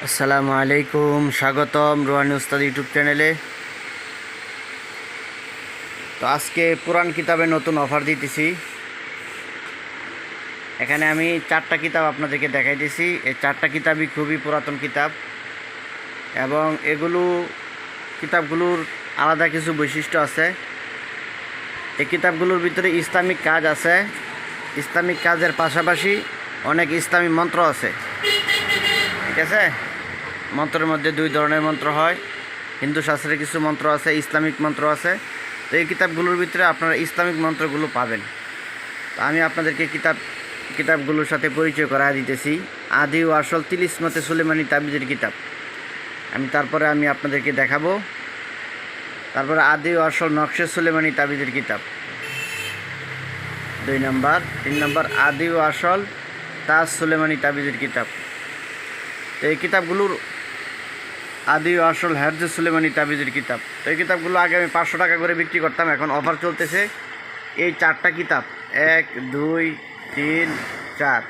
আসসালামু আলাইকুম, স্বাগতম রুহানি উস্তাদ ইউটিউব চ্যানেলে। তো আজকে কোরআন কিতাবে নতুন অফার দিতেছি। এখানে আমি 4টা কিতাব আপনাদেরকে দেখাইতেছি। এই 4টা কিতাবই খুবই পুরাতন কিতাব এবং কিতাবগুলোর আলাদা কিছু বৈশিষ্ট্য আছে। এই কিতাবগুলোর ভিতরে ইসলামিক কাজ আছে। ইসলামিক কাজের পাশাপাশি অনেক ইসলামী মন্ত্র আছে। ঠিক আছে, মন্ত্রের মধ্যে 2 ধরনের মন্ত্র হয়। হিন্দু শাস্ত্রের কিছু মন্ত্র আছে, ইসলামিক মন্ত্র আছে। তো এই কিতাবগুলোর ভিতরে আপনারা ইসলামিক মন্ত্রগুলো পাবেন। তো আমি আপনাদেরকে কিতাবগুলোর সাথে পরিচয় করা দিতেছি। আদি ও আসল তিলিসমতে সুলেমানি তাবিজের কিতাব তারপরে আমি আপনাদেরকে দেখাবো। তারপরে আদি ও আসল নকশে সুলেমানি তাবিজের কিতাব 2 নম্বর। 3 নম্বর আদি ও আসল তাজ সুলেমানি তাবিজের কিতাব। তো এই কিতাবগুলোর আদি ও আসল হেরজে সুলেমানি তাবিজের কিতাব। তো এই কিতাবগুলো আগে আমি 500 টাকা করে বিক্রি করতাম, এখন অফার চলতেছে। এই 4টা কিতাব 1, 2, 3, 4,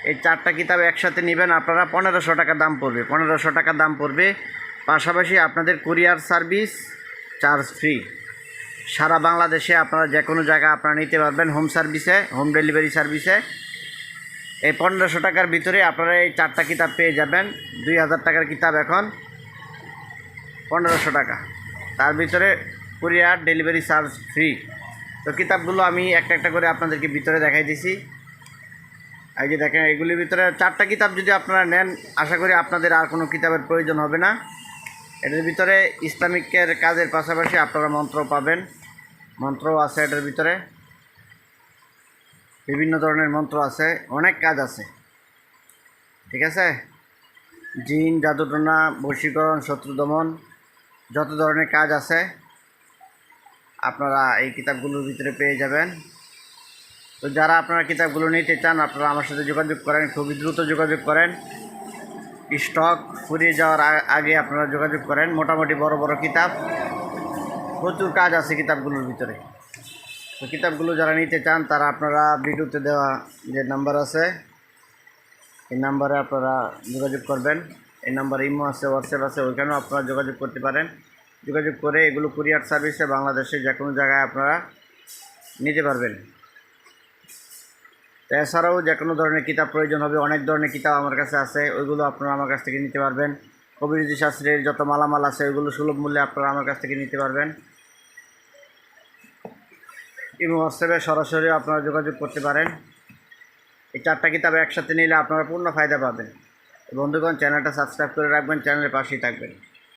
এই 4টা কিতাব একসাথে নেবেন আপনারা 1500 টাকা দাম পড়বে। 1500 টাকা দাম পড়বে, পাশাপাশি আপনাদের কুরিয়ার সার্ভিস চার্জ ফ্রি। সারা বাংলাদেশে আপনারা যে কোনো জায়গায় আপনারা নিতে পারবেন, হোম ডেলিভারি সার্ভিসে। এই 1500 টাকার ভিতরে আপনারা এই 4টা কিতাব পেয়ে যাবেন। 2000 টাকার কিতাব এখন 1500 টাকা, তার ভিতরে কুরিয়ার ডেলিভারি চার্জ ফ্রি। তো কিতাবগুলো আমি একটা একটা করে আপনাদেরকে ভিতরে দেখাই দিছি। এই যে দেখেন, এগুলির ভিতরে 4টা কিতাব যদি আপনারা নেন, আশা করি আপনাদের আর কোনো কিতাবের প্রয়োজন হবে না। এটার ভিতরে ইসলামিকের কাজের পাশাপাশি আপনারা মন্ত্র পাবেন। মন্ত্রও আছে এটার ভিতরে, বিভিন্ন ধরনের মন্ত্র আছে, অনেক কাজ আছে। ঠিক আছে, জিন, জাদুটনা, বশীকরণ, শত্রু দমন, যত ধরনের কাজ আছে আপনারা এই কিতাবগুলোর ভিতরে পেয়ে যাবেন। তো যারা আপনারা কিতাবগুলো নিতে চান, আপনারা আমার সাথে যোগাযোগ করেন, খুবই দ্রুত যোগাযোগ করেন। স্টক ফুরিয়ে যাওয়ার আগে আপনারা যোগাযোগ করেন। মোটামুটি বড় বড় কিতাব, প্রচুর কাজ আছে কিতাবগুলোর ভিতরে। তো কিতাবগুলো যারা নিতে চান তারা আপনারা ভিডিওতে দেওয়া যে নাম্বার আছে, এই নাম্বারে আপনারা যোগাযোগ করবেন। এই নাম্বারে ইমো আছে, হোয়াটসঅ্যাপ আছে, ওইখানেও আপনারা যোগাযোগ করতে পারেন। যোগাযোগ করে এগুলো কুরিয়ার সার্ভিসে বাংলাদেশে যে কোনো জায়গায় আপনারা নিতে পারবেন। তো এছাড়াও যে কোনো ধরনের কিতাব প্রয়োজন হবে, অনেক ধরনের কিতাব আমার কাছে আছে, ওইগুলো আপনারা আমার কাছ থেকে নিতে পারবেন। কবিরাজি শাস্ত্রের যত মালামাল আছে ওইগুলো সুলভ মূল্যে আপনারা আমার কাছ থেকে নিতে পারবেন। ইমো, হোয়াটসঅ্যাপে সরাসরি আপনারা যোগাযোগ করতে পারেন। এই 4টা কিতাব একসাথে নিলে আপনারা পূর্ণ ফায়দা পাবেন। বন্ধুগণ, চ্যানেলটা সাবস্ক্রাইব করে রাখবেন, চ্যানেলের পাশেই থাকবেন।